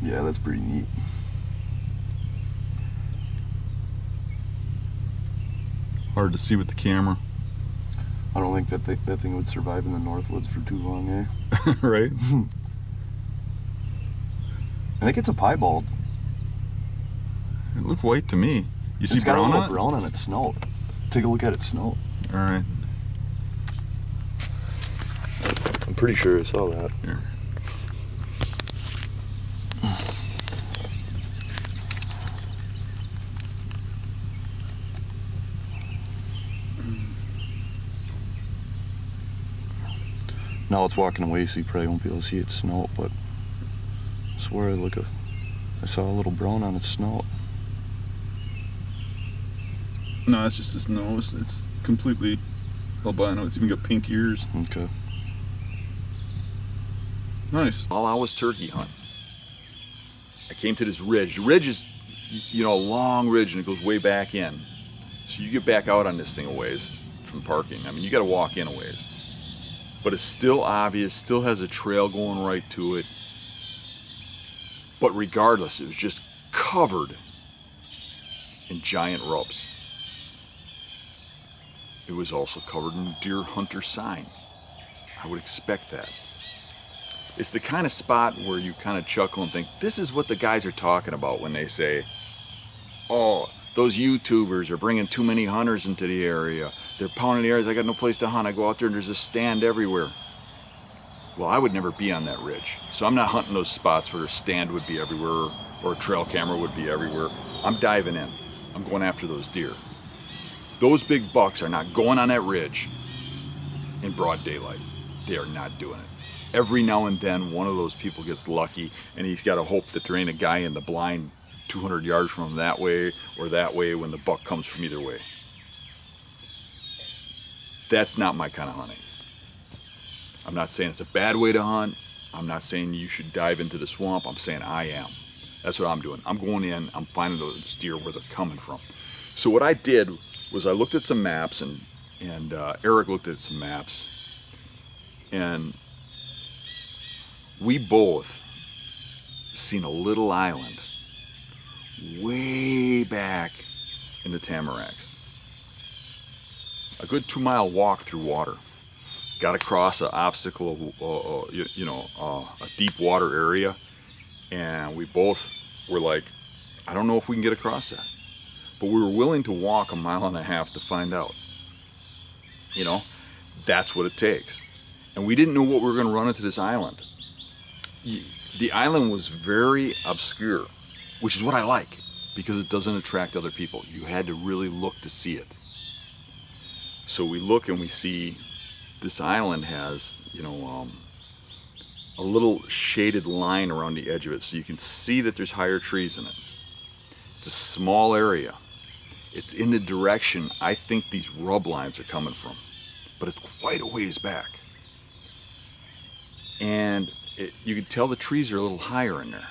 Yeah, that's pretty neat. Hard to see with the camera. I don't think that thing would survive in the Northwoods for too long, eh? Right? I think it's a piebald. It looked white to me. You see It's got brown a little on it? brown on its snout. Take a look at its snout. All right. I'm pretty sure I saw that. Here. Now it's walking away, so you probably won't be able to see its snout, but I swear I saw a little brown on its snout. No, it's just his nose. It's completely albino. It's even got pink ears. Okay. Nice. While I was turkey hunting, I came to this ridge. The ridge is, you know, a long ridge and it goes way back in. So you get back out on this thing a ways from parking. I mean, you got to walk in a ways. But it's still obvious, still has a trail going right to it. But regardless, it was just covered in giant rubs. It was also covered in deer hunter sign. I would expect that. It's the kind of spot where you kind of chuckle and think, this is what the guys are talking about when they say, oh, those YouTubers are bringing too many hunters into the area. They're pounding the areas, I got no place to hunt. I go out there and there's a stand everywhere. Well, I would never be on that ridge. So I'm not hunting those spots where a stand would be everywhere or a trail camera would be everywhere. I'm diving in. I'm going after those deer. Those big bucks are not going on that ridge in broad daylight. They are not doing it. Every now and then one of those people gets lucky and he's got to hope that there ain't a guy in the blind 200 yards from him that way or that way when the buck comes from either way. That's not my kind of hunting. I'm not saying it's a bad way to hunt. I'm not saying you should dive into the swamp. I'm saying I am. That's what I'm doing. I'm going in, I'm finding those deer where they're coming from. So what I did was I looked at some maps and Eric looked at some maps and we both seen a little island way back in the Tamaracks. A good 2-mile walk through water. Got across an obstacle, a deep water area, and we both were like, I don't know if we can get across that. But we were willing to walk 1.5 miles to find out. You know, that's what it takes. And we didn't know what we were going to run into this island. The island was very obscure, which is what I like, because it doesn't attract other people. You had to really look to see it. So we look and we see this island has, a little shaded line around the edge of it, so you can see that there's higher trees in it. It's a small area. It's in the direction I think these rub lines are coming from, but it's quite a ways back. And you can tell the trees are a little higher in there.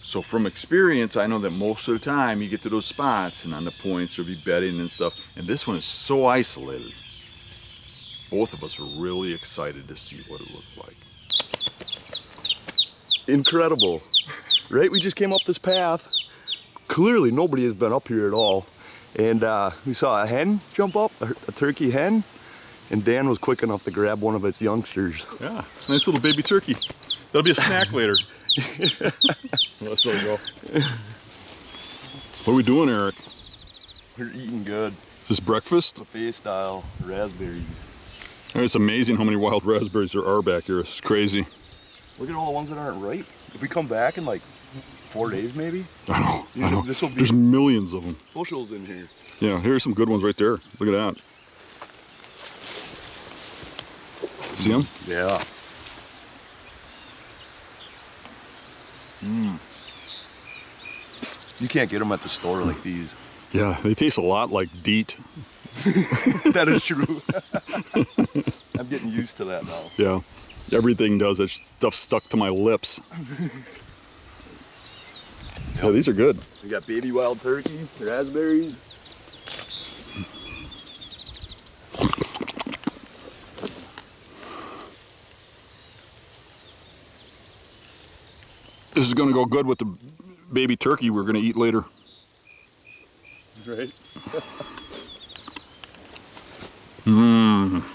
So from experience, I know that most of the time you get to those spots and on the points there'll be bedding and stuff, and this one is so isolated. Both of us were really excited to see what it looked like. Incredible, right? We just came up this path. Clearly nobody has been up here at all. And we saw a hen jump up, a turkey hen, and Dan was quick enough to grab one of its youngsters. Yeah, nice little baby turkey. That'll be a snack later. Let's let it go. What are we doing, Eric? We're eating good. Is this breakfast? Buffet style raspberries. It's amazing how many wild raspberries there are back here. It's crazy. Look at all the ones that aren't ripe. If we come back in like 4 days maybe. I know. This'll be There's millions of them. bushels in here. Yeah, here's some good ones right there. Look at that. See them? Yeah. You can't get them at the store like these. Yeah, they taste a lot like DEET. That is true. I'm getting used to that now. Yeah, everything does. That stuff stuck to my lips. Yeah, these are good. We got baby wild turkey, raspberries. This is gonna go good with the baby turkey we're gonna eat later. Right.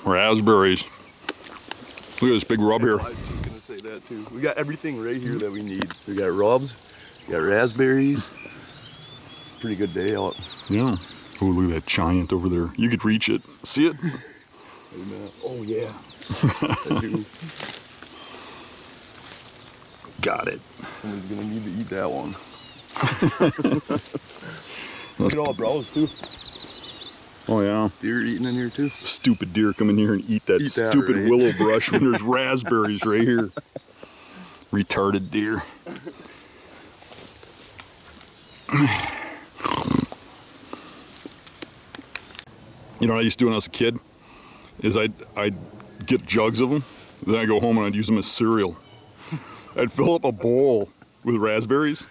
Raspberries. Look at this big rub here. I was just gonna say that too. We got everything right here that we need. We got rubs, we got raspberries. It's a pretty good day out. Yeah. Oh, look at that giant over there. You could reach it. See it? Oh yeah. I do. Got it. Somebody's gonna need to eat that one. Look at all the browse too. Oh yeah. Deer eating in here too. Stupid deer come in here and eat that stupid right? willow brush when there's raspberries right here. Retarded deer. You know what I used to do when I was a kid? Is I'd get jugs of them, then I'd go home and I'd use them as cereal. I'd fill up a bowl with raspberries,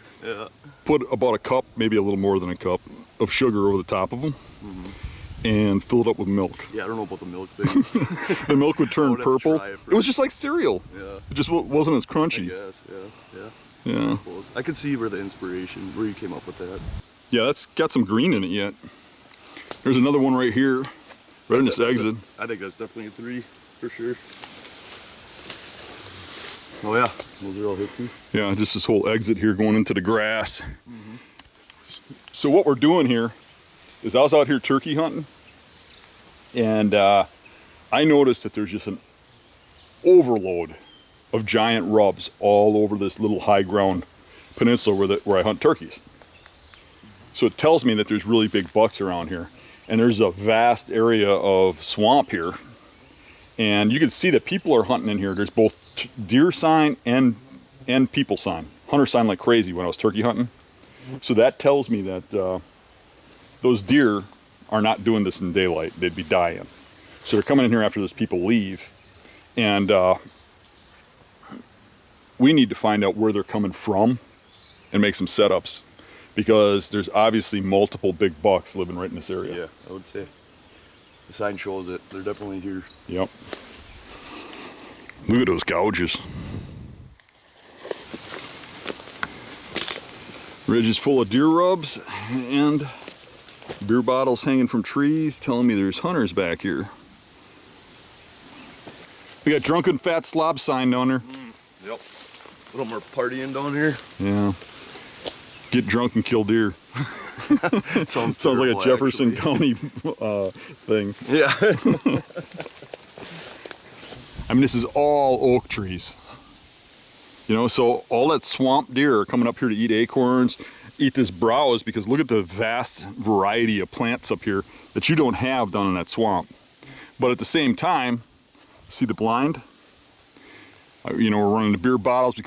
put about a cup, maybe a little more than a cup, of sugar over the top of them, and fill it up with milk. Yeah, I don't know about the milk thing. The milk would turn purple. It was just like cereal. Yeah. It just wasn't as crunchy. Yes, yeah. Yeah. I suppose. I could see where the inspiration, where you came up with that. Yeah, that's got some green in it yet. There's another one right here, right in this exit. I think that's definitely a 3 for sure. Oh yeah, those are all hit too. Yeah, just this whole exit here going into the grass. So what we're doing here is I was out here turkey hunting, and I noticed that there's just an overload of giant rubs all over this little high ground peninsula where I hunt turkeys. So it tells me that there's really big bucks around here, and there's a vast area of swamp here, and you can see that people are hunting in here. There's both deer sign and people sign, hunter sign like crazy when I was turkey hunting. So that tells me that those deer are not doing this in daylight. They'd be dying. So they're coming in here after those people leave, and we need to find out where they're coming from and make some setups, because there's obviously multiple big bucks living right in this area. Yeah, I would say. The sign shows it. They're definitely here. Yep. Look at those gouges. Ridge is full of deer rubs and beer bottles hanging from trees, telling me there's hunters back here. We got drunken fat slob sign down there. Yep. A little more partying down here. Yeah. Get drunk and kill deer. Sounds like a Jefferson County thing. Yeah. I mean, this is all oak trees. You know, so all that swamp deer are coming up here to eat acorns, eat this browse, because look at the vast variety of plants up here that you don't have down in that swamp. But at the same time, see the blind? You know, we're running the beer bottles. We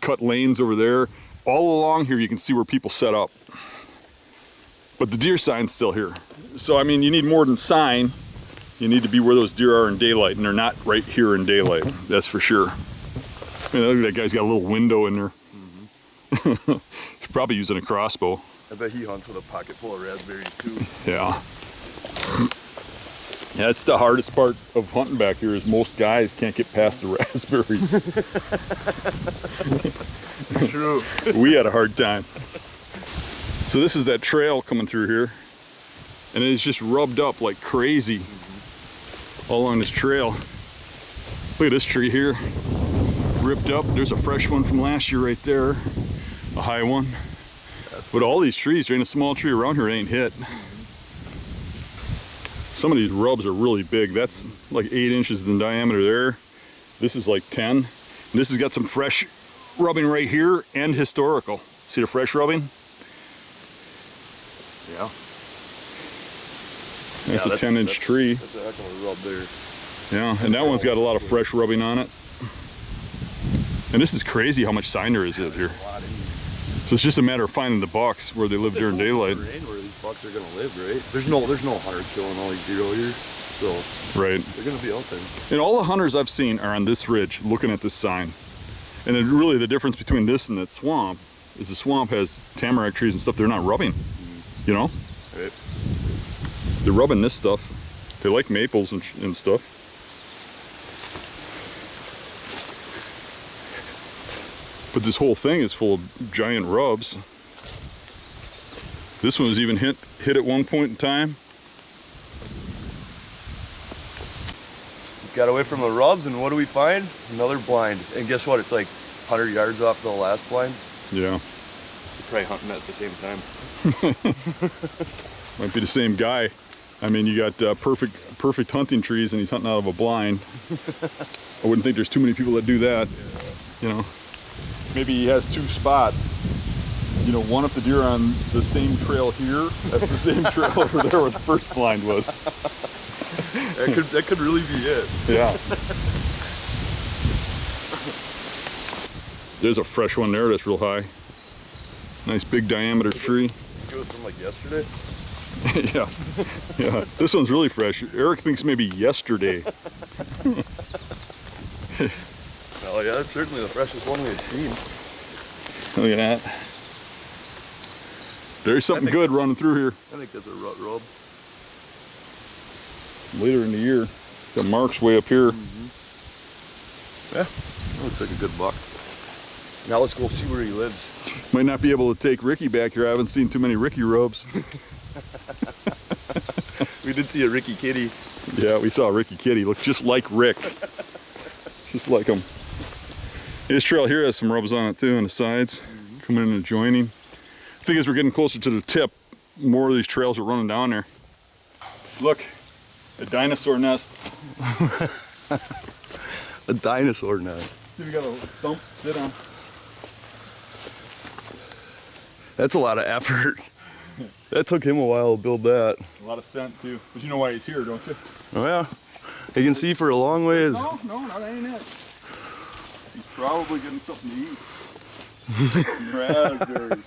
cut lanes over there. All along here, you can see where people set up. But the deer sign's still here. So, I mean, you need more than sign. You need to be where those deer are in daylight, and they're not right here in daylight. That's for sure. I mean, look at that guy's got a little window in there. He's probably using a crossbow. I bet he hunts with a pocket full of raspberries too. Yeah. Yeah, that's the hardest part of hunting back here, is most guys can't get past the raspberries. True. We had a hard time. So this is that trail coming through here, and it's just rubbed up like crazy all along this trail. Look at this tree here, ripped up. There's a fresh one from last year right there, a high one. But all these trees, there ain't a small tree around here that ain't hit. Some of these rubs are really big. That's like 8 inches in diameter there. This is like 10. And this has got some fresh rubbing right here and historical. See the fresh rubbing? Yeah. That's a 10-inch tree. That's a heck of a rub there. Yeah, and that one's got a lot of fresh rubbing on it. And this is crazy how much sign there is out here. So it's just a matter of finding the bucks where they live during daylight. Where these bucks are gonna live, right? There's no hunter killing all these deer out here, so right. They're gonna be out there. And all the hunters I've seen are on this ridge, looking at this sign. And really, the difference between this and that swamp is the swamp has tamarack trees and stuff. They're not rubbing, you know. Right. They're rubbing this stuff. They like maples and stuff. But But this whole thing is full of giant rubs. This one was even hit at one point in time. Got away from the rubs, and what do we find? Another blind. And guess what? It's like 100 yards off the last blind. Yeah. We're probably hunting at the same time. Might be the same guy. I mean, you got perfect hunting trees, and he's hunting out of a blind. I wouldn't think there's too many people that do that. You know, maybe he has two spots. You know, one if the deer on the same trail here, that's the same trail over there where the first blind was. That could really be it. Yeah. There's a fresh one there that's real high. Nice big diameter tree. It was from like yesterday. Yeah, yeah. This one's really fresh. Eric thinks maybe yesterday. Oh yeah, that's certainly the freshest one we've seen. Look at that. There's something good running through here. I think that's a rut rub. Later in the year. Got marks way up here. Yeah, that looks like a good buck. Now let's go see where he lives. Might not be able to take Ricky back here. I haven't seen too many Ricky rubs. We did see a Ricky kitty. Yeah, we saw a Ricky kitty. Looked just like Rick. Just like him. This trail here has some rubs on it too on the sides. Coming in and joining. I think as we're getting closer to the tip, more of these trails are running down there. Look, a dinosaur nest. A dinosaur nest. See, we got a stump to sit on. That's a lot of effort. That took him a while to build that. A lot of scent too. But you know why he's here, don't you? Oh yeah. You can see for a long ways. No, that ain't it. He's probably getting something to eat. Raspberries.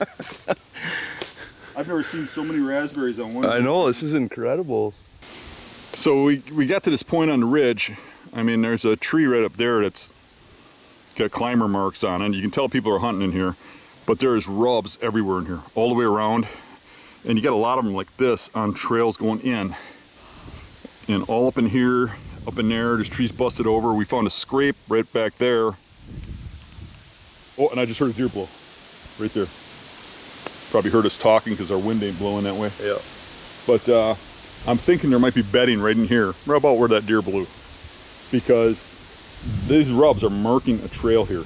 I've never seen so many raspberries on one. I know, this is incredible. So we got to this point on the ridge. I mean, there's a tree right up there that's got climber marks on it. You can tell people are hunting in here, but there's rubs everywhere in here, all the way around. And you got a lot of them like this on trails going in. And all up in here, up in there, there's trees busted over. We found a scrape right back there. Oh, and I just heard a deer blow right there. Probably heard us talking because our wind ain't blowing that way. Yeah. But I'm thinking there might be bedding right in here, right about where that deer blew. Because these rubs are marking a trail here.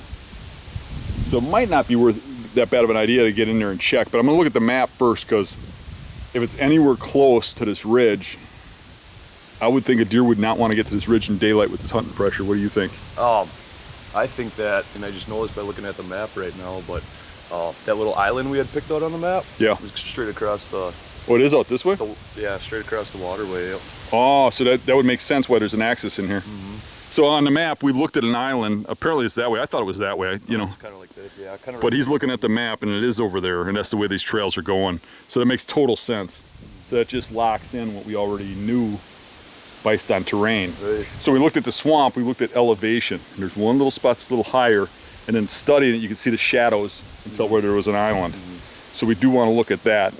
So it might not be worth that bad of an idea to get in there and check, but I'm gonna look at the map first, because if it's anywhere close to this ridge, I would think a deer would not want to get to this ridge in daylight with this hunting pressure. What do you think? I think that, and I just know this by looking at the map right now, but that little island we had picked out on the map, Yeah. was straight across the, Oh, it is out this way? yeah, straight across the waterway. Yep. Oh, so that would make sense why there's an axis in here. So on the map, we looked at an island. Apparently it's that way. I thought it was that way, you know. It's kind of like this, yeah. Kind of. But he's looking at the map and it is over there, and that's the way these trails are going. So that makes total sense. So that just locks in what we already knew based on terrain. Right. So we looked at the swamp, we looked at elevation. And there's one little spot that's a little higher, and then studying it, you can see the shadows and tell where there was an island. So we do want to look at that.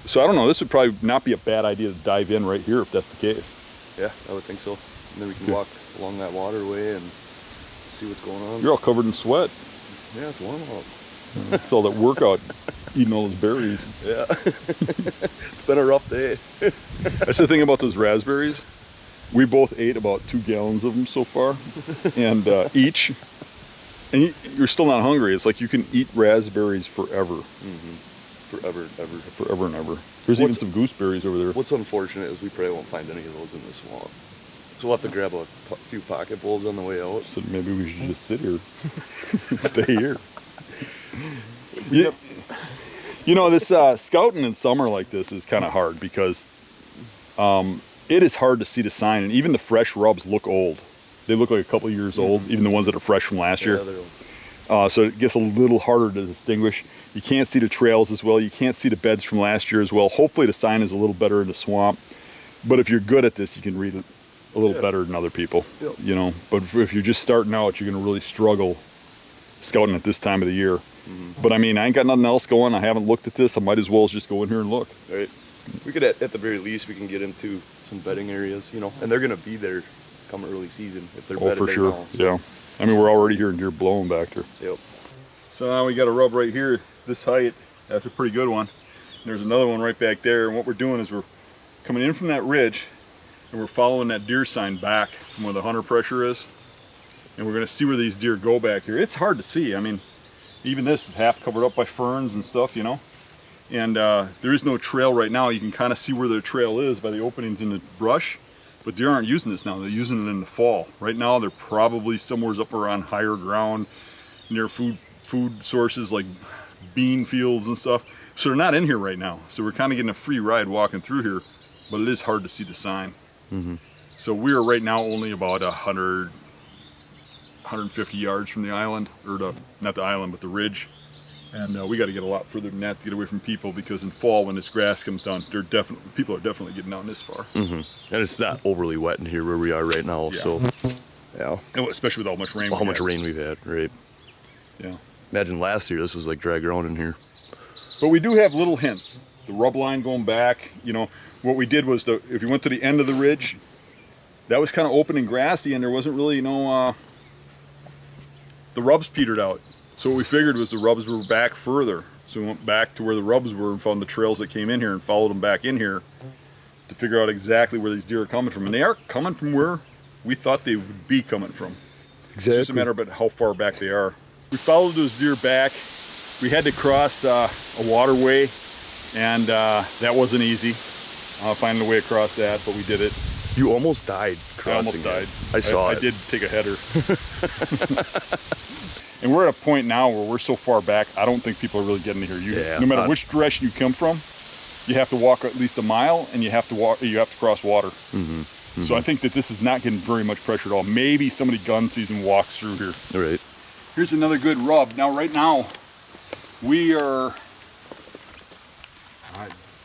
So I don't know, this would probably not be a bad idea to dive in right here if that's the case. Yeah, I would think so. And then we can walk along that waterway and see what's going on. You're all covered in sweat. Yeah, it's warm out. It's all that workout, eating all those berries. Yeah. It's been a rough day. That's the thing about those raspberries. We both ate about 2 gallons of them so far, and each. And you're still not hungry. It's like you can eat raspberries forever. Forever and ever. Forever and ever. There's even some gooseberries over there. What's unfortunate is we probably won't find any of those in this swamp. So we'll have to grab a few pocket bowls on the way out. So maybe we should just sit here. Stay here. You know, this scouting in summer like this is kind of hard because it is hard to see the sign, and even the fresh rubs look old. They look like a couple of years old, even the ones that are fresh from last year. So it gets a little harder to distinguish. You can't see the trails as well. You can't see the beds from last year as well. Hopefully the sign is a little better in the swamp. But if you're good at this, you can read it a little better than other people, you know. But if you're just starting out, you're going to really struggle scouting at this time of the year. But I mean, I ain't got nothing else going. I haven't looked at this. I might as well just go in here and look. Right. We could, at the very least, we can get into some bedding areas, you know, and they're going to be there come early season if they're bedded for there sure. now, so. Yeah. I mean, we're already hearing deer blowing back there. Yep. So now we got a rub right here, this height. That's a pretty good one. And there's another one right back there. And what we're doing is we're coming in from that ridge and we're following that deer sign back from where the hunter pressure is. And we're gonna see where these deer go back here. It's hard to see. I mean, even this is half covered up by ferns and stuff, you know. And there is no trail right now. You can kind of see where their trail is by the openings in the brush. But deer aren't using this now. They're using it in the fall. Right now, they're probably somewhere up around higher ground, near food sources like bean fields and stuff. So they're not in here right now. So we're kind of getting a free ride walking through here, but it is hard to see the sign. Mm-hmm. So we are right now only about 150 yards from the island, or not the island, but the ridge. And we got to get a lot further than that to get away from people, because in fall when this grass comes down, people are definitely getting down this far. Mm-hmm. And it's not overly wet in here where we are right now. Yeah. So, yeah. And especially with how much rain. How much rain we've had, right? Yeah. Imagine last year this was like dry ground in here. But we do have little hints. The rub line going back, you know, what we did was, if you went to the end of the ridge, that was kind of open and grassy, and there wasn't really, the rubs petered out. So what we figured was the rubs were back further. So we went back to where the rubs were and found the trails that came in here and followed them back in here to figure out exactly where these deer are coming from. And they are coming from where we thought they would be coming from. Exactly. It's just a matter of how far back they are. We followed those deer back. We had to cross a waterway, and that wasn't easy, finding a way across that, but we did it. You almost died crossing. I almost died. I saw it. I did take a header. And we're at a point now where we're so far back, I don't think people are really getting here. No matter which direction you come from, you have to walk at least a mile, and you have to cross water. Mm-hmm. Mm-hmm. So I think that this is not getting very much pressure at all. Maybe somebody gun season walks through here. All right. Here's another good rub. Now, right now, we are,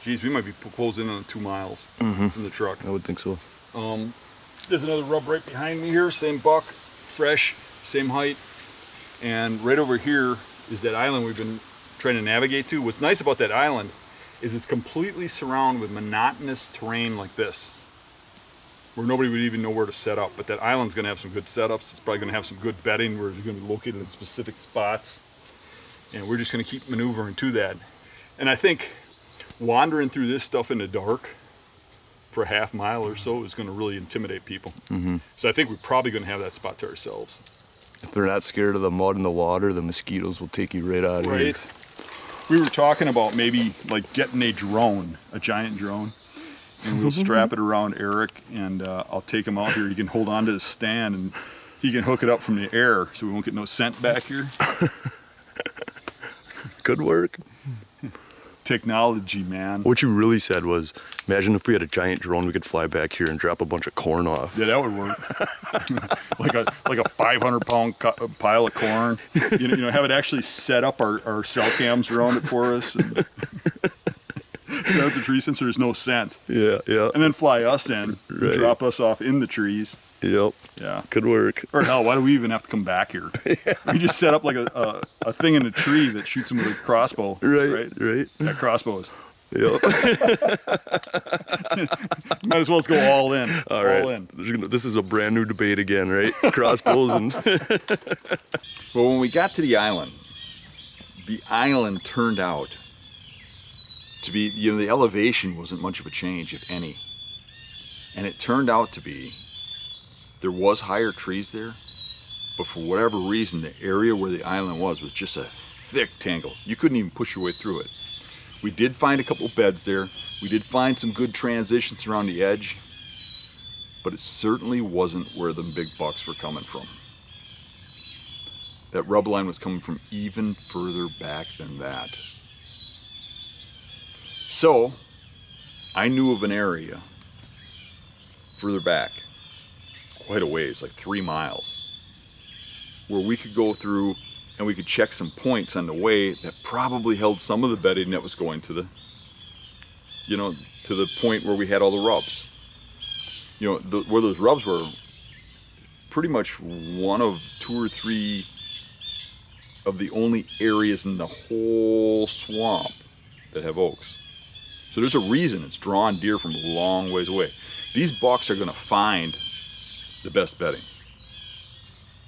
geez, we might be closing in on 2 miles from the truck. I would think so. There's another rub right behind me here, same buck, fresh, same height. And right over here is that island we've been trying to navigate to. What's nice about that island is it's completely surrounded with monotonous terrain like this, where nobody would even know where to set up. But that island's gonna have some good setups. It's probably gonna have some good bedding where it's gonna be located in specific spots. And we're just gonna keep maneuvering to that. And I think wandering through this stuff in the dark for a half mile or so is gonna really intimidate people. Mm-hmm. So I think we're probably gonna have that spot to ourselves. If they're not scared of the mud and the water, the mosquitoes will take you right out of here. Right. We were talking about maybe like getting a giant drone, and we'll strap it around Eric, and I'll take him out here. He can hold on to the stand, and he can hook it up from the air, so we won't get no scent back here. Good work. Technology, man. What you really said was, imagine if we had a giant drone, we could fly back here and drop a bunch of corn off. Yeah, that would work. like a 500-pound pile of corn. You know, have it actually set up our cell cams around it for us. And set up the tree since there's no scent. Yeah, yeah. And then fly us in, Right. drop us off in the trees. Yep. Yeah. Good work. Or hell, why do we even have to come back here? Yeah. We just set up like a thing in a tree that shoots them with a crossbow. Right. Yeah, crossbows. Yep. Might as well just go all in. All right. All in. This is a brand new debate again, right? Crossbows and... Well, when we got to the island turned out to be, the elevation wasn't much of a change, if any. And it turned out to be, there was higher trees there, but for whatever reason, the area where the island was just a thick tangle. You couldn't even push your way through it. We did find a couple beds there. We did find some good transitions around the edge, but it certainly wasn't where the big bucks were coming from. That rub line was coming from even further back than that. So, I knew of an area further back, quite a ways, like 3 miles, where we could go through and we could check some points on the way that probably held some of the bedding that was going to the, to the point where we had all the rubs. Where those rubs were pretty much one of 2 or 3 of the only areas in the whole swamp that have oaks. So there's a reason it's drawn deer from a long ways away. These bucks are going to find the best bedding.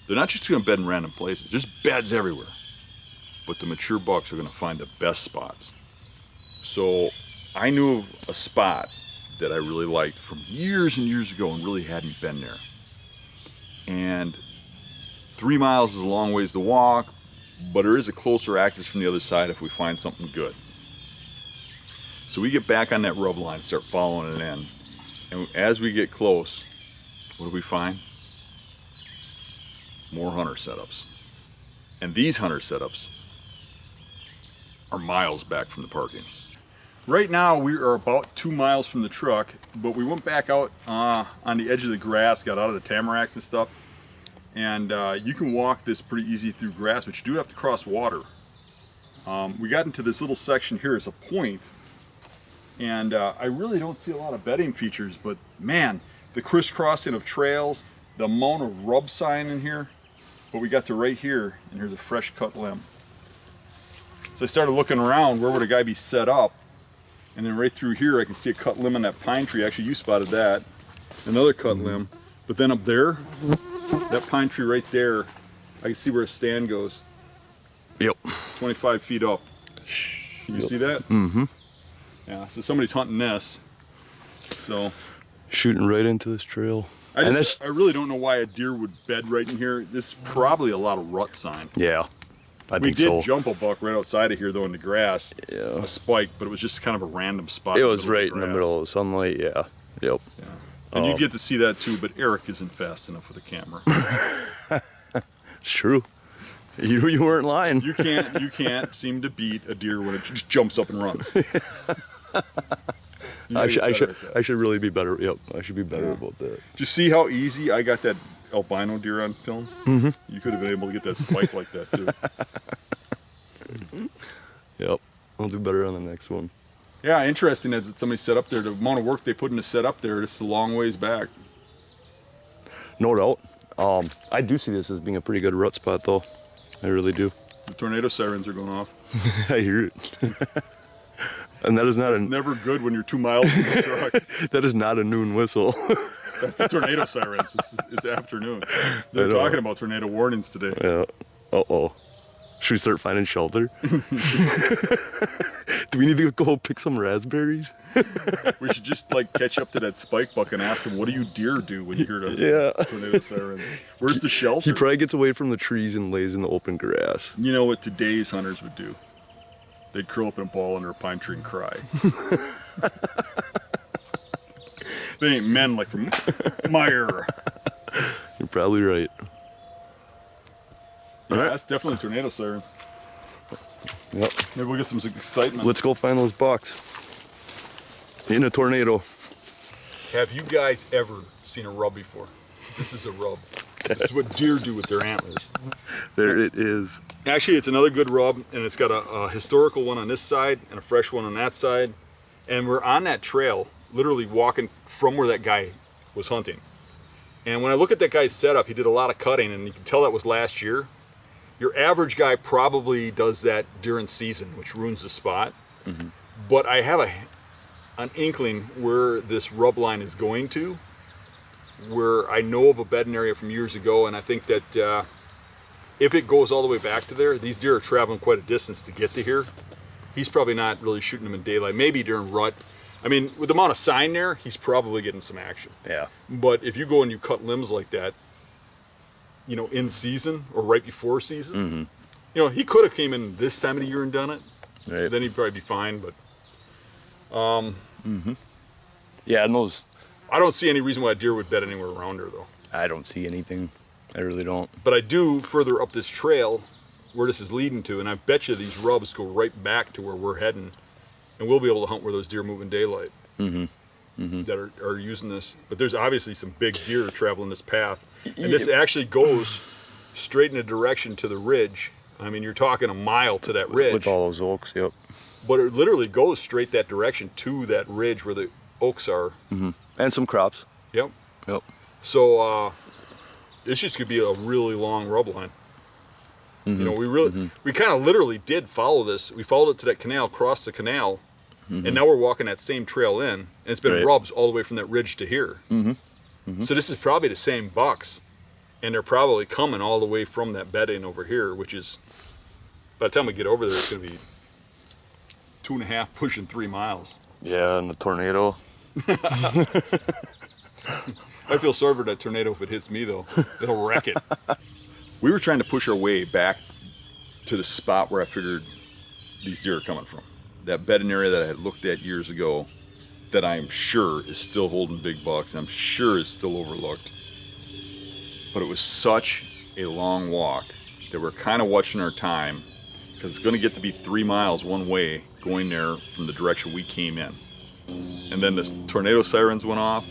They're not just going to bed in random places. There's beds everywhere. but the mature bucks are going to find the best spots. So I knew of a spot that I really liked from years and years ago and really hadn't been there. And 3 miles is a long ways to walk, but there is a closer access from the other side if we find something good. So we get back on that rub line, start following it in. And as we get close, what do we find? More hunter setups. And these hunter setups are miles back from the parking. Right now we are about 2 miles from the truck, but we went back out on the edge of the grass, got out of the tamaracks and stuff. And you can walk this pretty easy through grass, but you do have to cross water. We got into this little section here as a point, and I really don't see a lot of bedding features, but man, the crisscrossing of trails, the amount of rub sign in here. But we got to right here, and here's a fresh cut limb. So I started looking around, where would a guy be set up? And then right through here, I can see a cut limb on that pine tree. Actually, you spotted that. Another cut limb. But then up there, that pine tree right there, I can see where a stand goes. Yep. 25 feet up. Can you see that? Mm-hmm. Yeah, so somebody's hunting this. So Shooting right into this trail. I really don't know why a deer would bed right in here. This is probably a lot of rut sign. Yeah, I We think so. did jump a buck right outside of here though in the grass. Yeah. A spike, but it was just kind of a random spot. It was right in the middle of the sunlight, yeah. Yep. Yeah. And you get to see that too, but Eric isn't fast enough with a camera. It's true. You weren't lying. You can't seem to beat a deer when it just jumps up and runs. I should really be better. Yep, I should be better about that. Did you see how easy I got that albino deer on film? Mm-hmm. You could have been able to get that spike like that too. Yep, I'll do better on the next one. Yeah, interesting that somebody set up there. The amount of work they put into set up there, it's a long ways back. No doubt. I do see this as being a pretty good rut spot, though. I really do. The tornado sirens are going off. I hear it. And that is not It's never good when you're 2 miles from the truck. that is not a noon whistle. That's the tornado sirens. It's afternoon. They're I know. talking about tornado warnings today. Yeah. Uh-oh. Should we start finding shelter? Do we need to go pick some raspberries? We should just like catch up to that spike buck and ask him, what do you deer do when you hear the Yeah. tornado sirens? Where's the shelter? He probably gets away from the trees and lays in the open grass. You know what today's hunters would do? They'd curl up in a ball under a pine tree and cry. They ain't men like from Meyer. You're probably right. Yeah, All right. that's definitely tornado sirens. Yep. Maybe we'll get some excitement. Let's go find those bucks. In a tornado. Have you guys ever seen a rub before? This is a rub. This is what deer do with their antlers. There it is. Actually, it's another good rub, and it's got a historical one on this side and a fresh one on that side. And we're on that trail, literally walking from where that guy was hunting. And when I look at that guy's setup, he did a lot of cutting, and you can tell that was last year. Your average guy probably does that during season, which ruins the spot. Mm-hmm. But I have an inkling where this rub line is going to, where I know of a bedding area from years ago, and I think that if it goes all the way back to there, these deer are traveling quite a distance to get to here. He's probably not really shooting them in daylight, maybe during rut. I mean, with the amount of sign there, he's probably getting some action. Yeah. But if you go and you cut limbs like that, you know, in season or right before season, Mm-hmm. you know, he could have came in this time of the year and done it. Right. Then he'd probably be fine, but Mm-hmm. Yeah, and those, I don't see any reason why a deer would bed anywhere around her, though. I don't see anything. I really don't. But I do further up this trail where this is leading to, and I bet you these rubs go right back to where we're heading, and we'll be able to hunt where those deer move in daylight. Mm-hmm. Mm-hmm. That are using this. But there's obviously some big deer traveling this path, and this actually goes straight in a direction to the ridge. I mean, you're talking a mile to that ridge. With all those oaks, yep. But it literally goes straight that direction to that ridge where the oaks are. Mm-hmm. And some crops. Yep. Yep. So this just could be a really long rub line. Mm-hmm. You know, we kind of literally did follow this. We followed it to that canal, crossed the canal, and now we're walking that same trail in, and it's been Right. rubs all the way from that ridge to here. Mm-hmm. Mm-hmm. So this is probably the same bucks, and they're probably coming all the way from that bedding over here, which is By the time we get over there, it's going to be 2.5, pushing 3 miles. Yeah, and the tornado. I feel sorry for that tornado if it hits me, though. It'll wreck it. We were trying to push our way back to the spot where I figured these deer are coming from. That bedding area that I had looked at years ago that I'm sure is still holding big bucks. I'm sure is still overlooked. But it was such a long walk that we're kind of watching our time because it's going to get to be 3 miles one way going there from the direction we came in. And then the tornado sirens went off,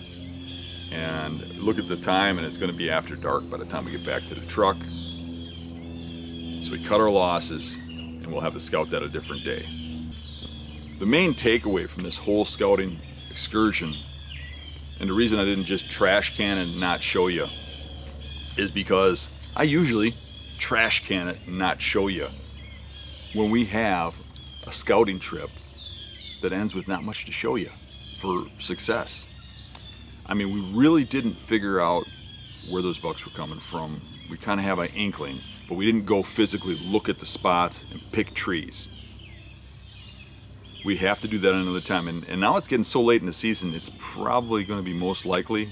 and look at the time, and it's going to be after dark by the time we get back to the truck. So we cut our losses, and we'll have to scout that a different day. The main takeaway from this whole scouting excursion, and the reason I didn't just trash can and not show you, is because I usually trash can it and not show you when we have a scouting trip that ends with not much to show you for success. I mean, we really didn't figure out where those bucks were coming from. We kind of have an inkling, but we didn't go physically look at the spots and pick trees. We have to do that another time. And now it's getting so late in the season, it's probably going to be most likely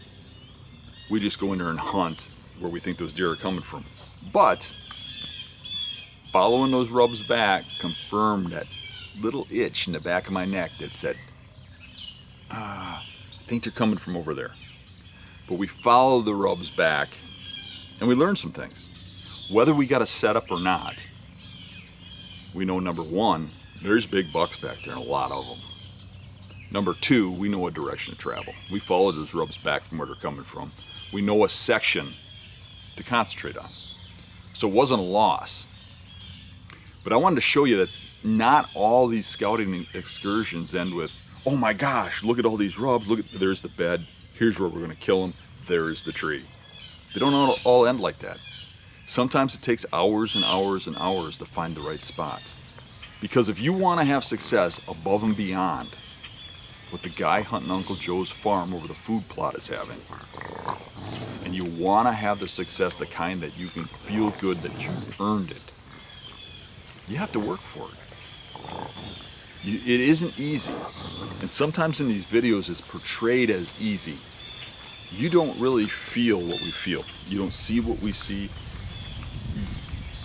we just go in there and hunt where we think those deer are coming from. But following those rubs back confirmed that little itch in the back of my neck that said, I think they're coming from over there. But we followed the rubs back and we learned some things. Whether we got a setup or not, we know number one, there's big bucks back there and a lot of them. Number two, we know a direction to travel. We followed those rubs back from where they're coming from. We know a section to concentrate on. So it wasn't a loss. But I wanted to show you that not all these scouting excursions end with, oh my gosh, look at all these rubs, look at, there's the bed, here's where we're gonna kill them, there's the tree. They don't all end like that. Sometimes it takes hours and hours and hours to find the right spots. Because if you wanna have success above and beyond what the guy hunting Uncle Joe's farm over the food plot is having, and you wanna have the success, the kind that you can feel good that you earned it, you have to work for it. It isn't easy, and sometimes in these videos it's portrayed as easy. You don't really feel what we feel. You don't see what we see.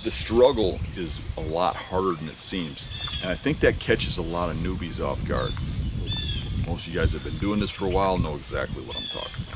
The struggle is a lot harder than it seems, and I think that catches a lot of newbies off guard. Most of you guys have been doing this for a while, know exactly what I'm talking about.